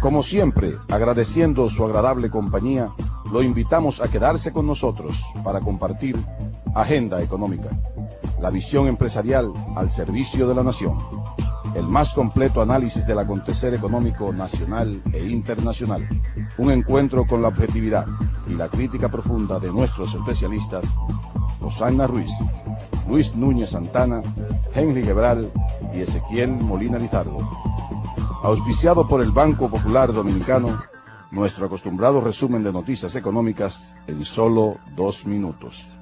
Como siempre, agradeciendo su agradable compañía, lo invitamos a quedarse con nosotros para compartir Agenda Económica, la visión empresarial al servicio de la nación. El más completo análisis del acontecer económico nacional e internacional. Un encuentro con la objetividad y la crítica profunda de nuestros especialistas, Rosana Ruiz, Luis Núñez Santana, Henry Gebral y Ezequiel Molina Lizardo. Auspiciado por el Banco Popular Dominicano, nuestro acostumbrado resumen de noticias económicas en solo 2 minutos.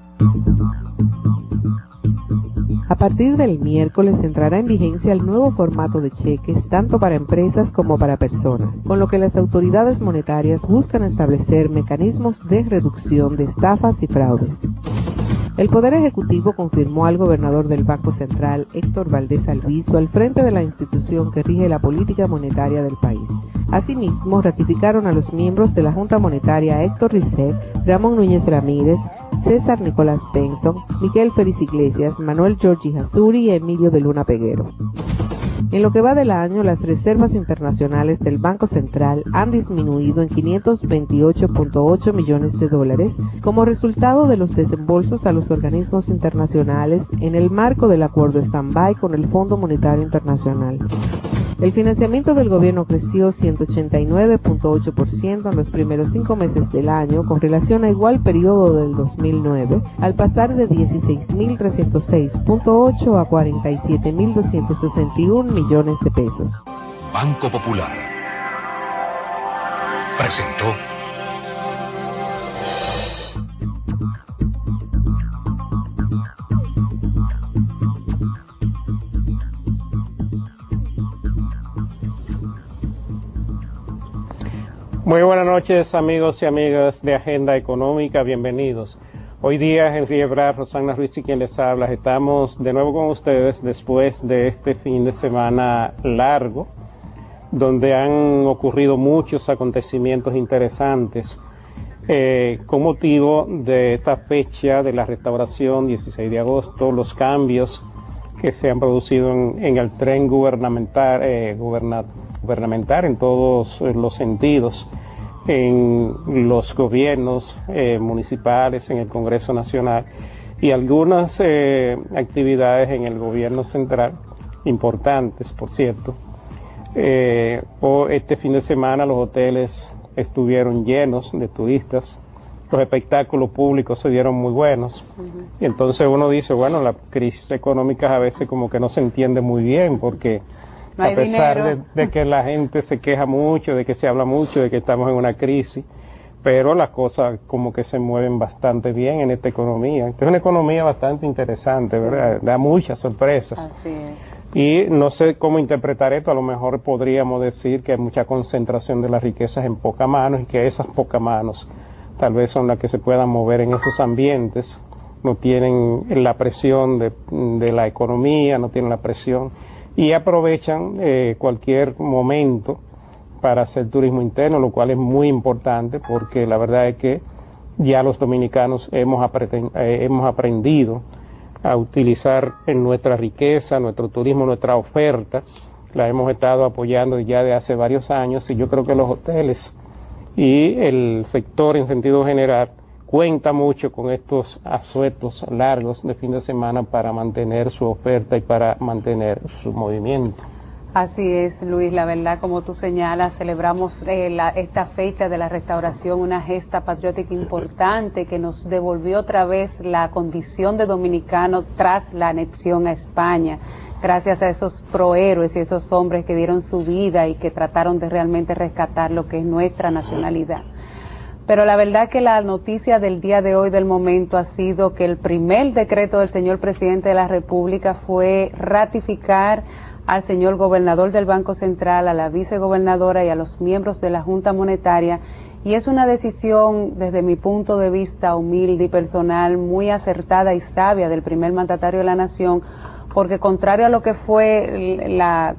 A partir del miércoles entrará en vigencia el nuevo formato de cheques tanto para empresas como para personas, con lo que las autoridades monetarias buscan establecer mecanismos de reducción de estafas y fraudes. El Poder Ejecutivo confirmó al gobernador del Banco Central, Héctor Valdés Albizu, al frente de la institución que rige la política monetaria del país. Asimismo, ratificaron a los miembros de la Junta Monetaria Héctor Rizek, Ramón Núñez Ramírez, César Nicolás Benson, Miguel Félix Iglesias, Manuel Giorgi Jasuri y Emilio de Luna Peguero. En lo que va del año, las reservas internacionales del Banco Central han disminuido en 528.8 millones de dólares como resultado de los desembolsos a los organismos internacionales en el marco del acuerdo stand-by con el Fondo Monetario Internacional. El financiamiento del gobierno creció 189.8% en los primeros 5 meses del año con relación a igual periodo del 2009, al pasar de 16.306.8 a 47.261 millones de pesos. Banco Popular presentó Muy buenas noches, amigos y amigas de Agenda Económica, bienvenidos. Hoy día, Henry Gebral, Rosana Ruiz y quien les habla, estamos de nuevo con ustedes después de este fin de semana largo, donde han ocurrido muchos acontecimientos interesantes con motivo de esta fecha de la restauración, 16 de agosto, los cambios que se han producido en el tren gubernamental en todos los sentidos, en los gobiernos municipales, en el Congreso Nacional y algunas actividades en el gobierno central, importantes por cierto. Este fin de semana los hoteles estuvieron llenos de turistas, los espectáculos públicos se dieron muy buenos, y entonces uno dice, bueno, la crisis económica a veces como que no se entiende muy bien, porque no a pesar de que la gente se queja mucho, de que se habla mucho, de que estamos en una crisis, pero las cosas como que se mueven bastante bien en esta economía. Esta es una economía bastante interesante, ¿verdad? Da muchas sorpresas. Así es. Y no sé cómo interpretar esto, a lo mejor podríamos decir que hay mucha concentración de las riquezas en pocas manos y que esas pocas manos tal vez son las que se puedan mover en esos ambientes, no tienen la presión de la economía, no tienen la presión y aprovechan cualquier momento para hacer turismo interno, lo cual es muy importante porque la verdad es que ya los dominicanos hemos aprendido a utilizar en nuestra riqueza, nuestro turismo, nuestra oferta, la hemos estado apoyando ya de hace varios años y yo creo que los hoteles y el sector en sentido general cuenta mucho con estos asuetos largos de fin de semana para mantener su oferta y para mantener su movimiento. Así es, Luis, la verdad, como tú señalas, celebramos esta fecha de la restauración, una gesta patriótica importante que nos devolvió otra vez la condición de dominicano tras la anexión a España, gracias a esos prohéroes y esos hombres que dieron su vida y que trataron de realmente rescatar lo que es nuestra nacionalidad. Pero la verdad que la noticia del día de hoy, del momento, ha sido que el primer decreto del señor presidente de la República fue ratificar al señor gobernador del Banco Central, a la vicegobernadora y a los miembros de la Junta Monetaria, y es una decisión, desde mi punto de vista humilde y personal, muy acertada y sabia del primer mandatario de la nación, porque contrario a lo que fue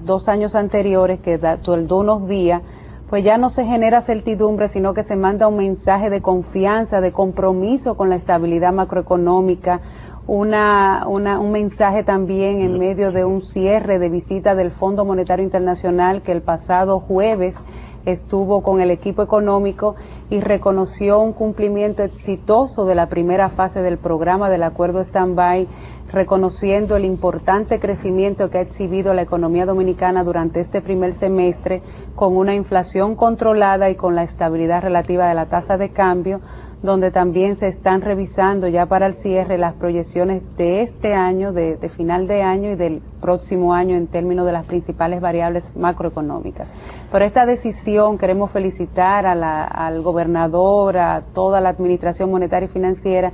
2 años anteriores, que tardó unos días, pues ya no se genera certidumbre, sino que se manda un mensaje de confianza, de compromiso con la estabilidad macroeconómica, un mensaje también en medio de un cierre de visita del Fondo Monetario Internacional que el pasado jueves estuvo con el equipo económico y reconoció un cumplimiento exitoso de la primera fase del programa del acuerdo stand-by, reconociendo el importante crecimiento que ha exhibido la economía dominicana durante este primer semestre, con una inflación controlada y con la estabilidad relativa de la tasa de cambio, donde también se están revisando ya para el cierre las proyecciones de este año, de final de año y del próximo año en términos de las principales variables macroeconómicas. Por esta decisión queremos felicitar al gobernador, a toda la administración monetaria y financiera,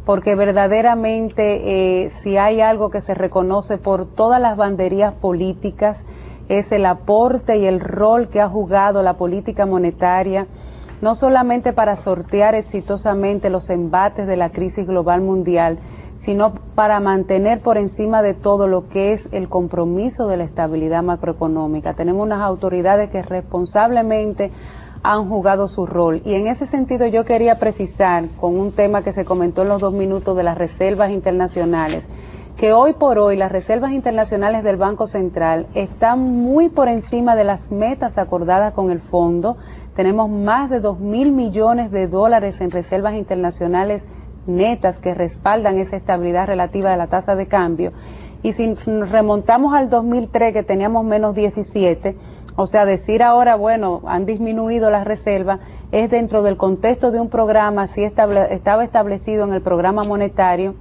porque verdaderamente si hay algo que se reconoce por todas las banderías políticas es el aporte y el rol que ha jugado la política monetaria, no solamente para sortear exitosamente los embates de la crisis global mundial, sino para mantener por encima de todo lo que es el compromiso de la estabilidad macroeconómica. Tenemos unas autoridades que responsablemente han jugado su rol. Y en ese sentido yo quería precisar, con un tema que se comentó en los 2 minutos de las reservas internacionales, que hoy por hoy las reservas internacionales del Banco Central están muy por encima de las metas acordadas con el fondo. Tenemos más de 2.000 millones de dólares en reservas internacionales netas que respaldan esa estabilidad relativa de la tasa de cambio. Y si remontamos al 2003, que teníamos menos 17, o sea, decir ahora, bueno, han disminuido las reservas, es dentro del contexto de un programa, si estaba establecido en el programa monetario,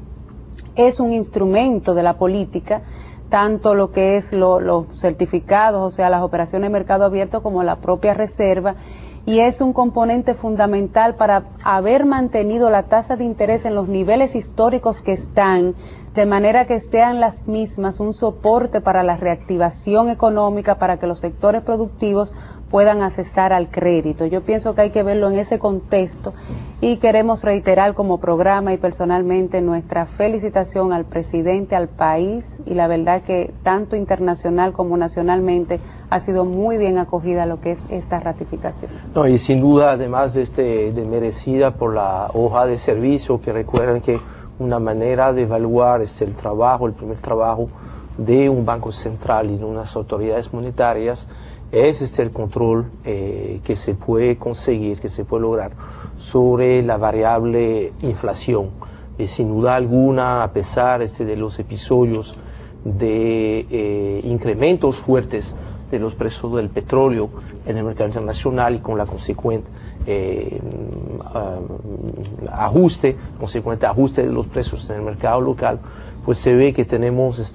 es un instrumento de la política, tanto lo que es los certificados, o sea, las operaciones de mercado abierto, como la propia reserva, y es un componente fundamental para haber mantenido la tasa de interés en los niveles históricos que están, de manera que sean las mismas un soporte para la reactivación económica, para que los sectores productivos puedan accesar al crédito. Yo pienso que hay que verlo en ese contexto y queremos reiterar como programa y personalmente nuestra felicitación al presidente, al país, y la verdad que tanto internacional como nacionalmente ha sido muy bien acogida lo que es esta ratificación. No, y sin duda, además de merecida por la hoja de servicio, que recuerden que una manera de evaluar el trabajo, el primer trabajo de un banco central y de unas autoridades monetarias es el control que se puede conseguir, que se puede lograr sobre la variable inflación. Sin duda alguna, a pesar de los episodios de incrementos fuertes de los precios del petróleo en el mercado internacional y con la consecuente ajuste de los precios en el mercado local, pues se ve que tenemos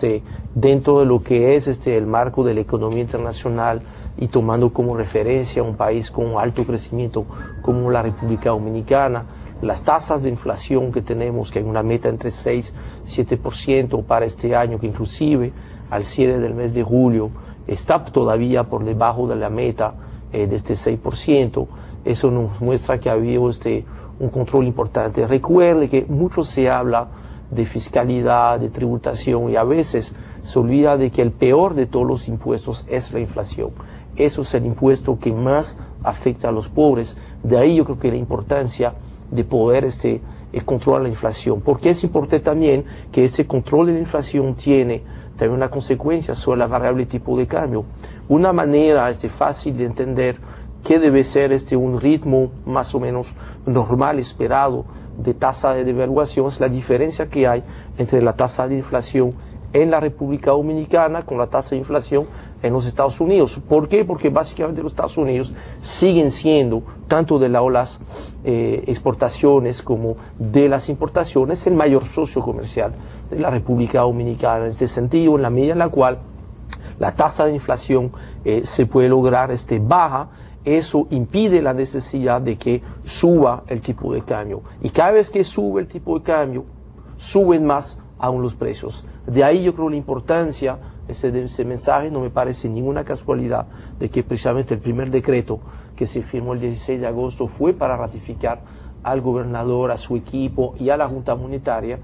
dentro de lo que es el marco de la economía internacional y tomando como referencia un país con alto crecimiento como la República Dominicana, las tasas de inflación que tenemos, que hay una meta entre 6 y 7% para este año, que inclusive al cierre del mes de julio está todavía por debajo de la meta de este 6%, eso nos muestra que ha habido un control importante. Recuerde que mucho se habla de fiscalidad, de tributación, y a veces se olvida de que el peor de todos los impuestos es la inflación. Eso es el impuesto que más afecta a los pobres. De ahí yo creo que la importancia de poder controlar la inflación, porque es importante también que este control de la inflación tiene también una consecuencia sobre la variable tipo de cambio. Una manera fácil de entender qué debe ser un ritmo más o menos normal, esperado, de tasa de devaluación es la diferencia que hay entre la tasa de inflación en la República Dominicana con la tasa de inflación en los Estados Unidos. ¿Por qué? Porque básicamente los Estados Unidos siguen siendo, tanto de las exportaciones como de las importaciones, el mayor socio comercial de la República Dominicana. En este sentido, en la medida en la cual la tasa de inflación se puede lograr baja, eso impide la necesidad de que suba el tipo de cambio. Y cada vez que sube el tipo de cambio, suben más aún los precios. De ahí yo creo la importancia de ese mensaje. No me parece ninguna casualidad de que precisamente el primer decreto que se firmó el 16 de agosto fue para ratificar al gobernador, a su equipo y a la Junta Monetaria